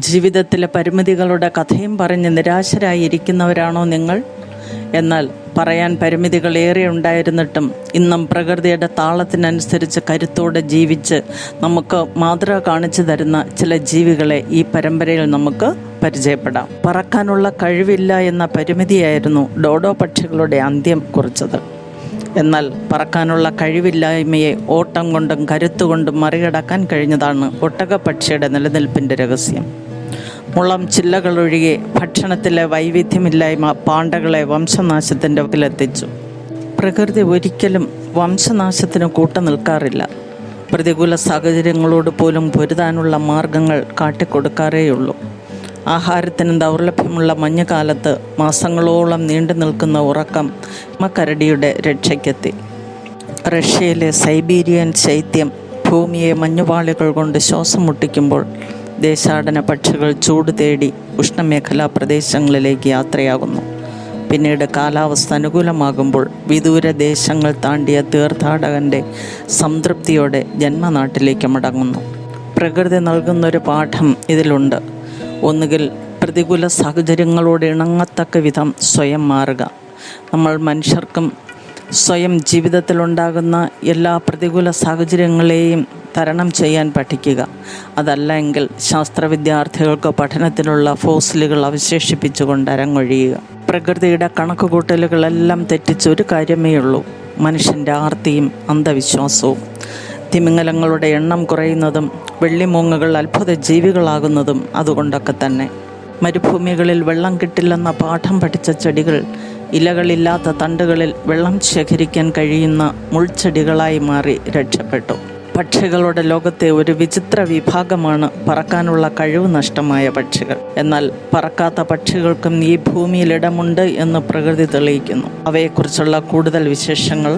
ജീവിതത്തിലെ പരിമിതികളുടെ കഥയും പറഞ്ഞ് നിരാശരായിരിക്കുന്നവരാണോ നിങ്ങൾ? എന്നാൽ പറയാൻ പരിമിതികളേറെ ഉണ്ടായിരുന്നിട്ടും ഇന്നും പ്രകൃതിയുടെ താളത്തിനനുസരിച്ച് കരുത്തോടെ ജീവിച്ച് നമുക്ക് മാതൃക കാണിച്ചു തരുന്ന ചില ജീവികളെ ഈ പരമ്പരയിൽ നമുക്ക് പരിചയപ്പെടാം. പറക്കാനുള്ള കഴിവില്ല എന്ന പരിമിതിയായിരുന്നു ഡോഡോ പക്ഷികളുടെ അന്ത്യം കുറിച്ചത്. എന്നാൽ പറക്കാനുള്ള കഴിവില്ലായ്മയെ ഓട്ടം കൊണ്ടും കരുത്തുകൊണ്ടും മറികടക്കാൻ കഴിഞ്ഞതാണ് ഒട്ടകപ്പക്ഷിയുടെ നിലനിൽപ്പിൻ്റെ രഹസ്യം. മുളം ചില്ലകളൊഴികെ ഭക്ഷണത്തിലെ വൈവിധ്യമില്ലായ്മ പാണ്ടകളെ വംശനാശത്തിൻ്റെ വക്കിലെത്തിച്ചു. പ്രകൃതി ഒരിക്കലും വംശനാശത്തിന് കൂട്ടുനിൽക്കാറില്ല. പ്രതികൂല സാഹചര്യങ്ങളോട് പോലും പൊരുതാനുള്ള മാർഗങ്ങൾ കാട്ടിക്കൊടുക്കാറേയുള്ളൂ. ആഹാരത്തിന് ദൗർലഭ്യമുള്ള മഞ്ഞുകാലത്ത് മാസങ്ങളോളം നീണ്ടു നിൽക്കുന്ന ഉറക്കം മക്കരടിയുടെ രക്ഷയ്ക്കെത്തി. റഷ്യയിലെ സൈബീരിയൻ ശൈത്യം ഭൂമിയെ മഞ്ഞുപാളികൾ കൊണ്ട് ശ്വാസം മുട്ടിക്കുമ്പോൾ ദേശാടന പക്ഷികൾ ചൂട് തേടി ഉഷ്ണമേഖലാ പ്രദേശങ്ങളിലേക്ക് യാത്രയാകുന്നു. പിന്നീട് കാലാവസ്ഥ അനുകൂലമാകുമ്പോൾ വിദൂര ദേശങ്ങൾ താണ്ടിയ തീർത്ഥാടകൻ്റെ സംതൃപ്തിയോടെ ജന്മനാട്ടിലേക്ക് മടങ്ങുന്നു. പ്രകൃതി നൽകുന്നൊരു പാഠം ഇതിലുണ്ട്. ഒന്നുകിൽ പ്രതികൂല സാഹചര്യങ്ങളോട് ഇണങ്ങത്തക്ക വിധം സ്വയം മാറുക. നമ്മൾ മനുഷ്യർക്കും സ്വയം ജീവിതത്തിലുണ്ടാകുന്ന എല്ലാ പ്രതികൂല സാഹചര്യങ്ങളെയും തരണം ചെയ്യാൻ പഠിക്കുക. അതല്ല എങ്കിൽ ശാസ്ത്ര വിദ്യാർത്ഥികൾക്ക് പഠനത്തിലുള്ള ഫോസിലുകൾ അവശേഷിപ്പിച്ചുകൊണ്ട് അരങ്ങൊഴിയുക. പ്രകൃതിയുടെ കണക്കുകൂട്ടലുകളെല്ലാം തെറ്റിച്ചൊരു കാര്യമേ ഉള്ളൂ: മനുഷ്യൻ്റെ ആർത്തിയും അന്ധവിശ്വാസവും. തിമിംഗലങ്ങളുടെ എണ്ണം കുറയുന്നതും വെള്ളിമൂങ്ങകൾ അത്ഭുത ജീവികളാകുന്നതും അതുകൊണ്ടൊക്കെ തന്നെ. മരുഭൂമികളിൽ വെള്ളം കിട്ടില്ലെന്ന പാഠം പഠിച്ച ചെടികൾ ഇലകളില്ലാത്ത തണ്ടുകളിൽ വെള്ളം ശേഖരിക്കാൻ കഴിയുന്ന മുൾച്ചെടികളായി മാറി രക്ഷപ്പെട്ടു. പക്ഷികളുടെ ലോകത്തെ ഒരു വിചിത്ര വിഭാഗമാണ് പറക്കാനുള്ള കഴിവ് നഷ്ടമായ പക്ഷികൾ. എന്നാൽ പറക്കാത്ത പക്ഷികൾക്കും ഈ ഭൂമിയിൽ ഇടമുണ്ട് എന്ന് പ്രകൃതി തെളിയിക്കുന്നു. അവയെക്കുറിച്ചുള്ള കൂടുതൽ വിശേഷങ്ങൾ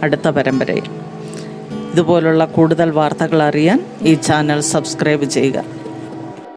അടുത്ത പരമ്പരയിൽ. ഇതുപോലുള്ള കൂടുതൽ വാർത്തകൾ അറിയാൻ ഈ ചാനൽ സബ്സ്ക്രൈബ് ചെയ്യുക.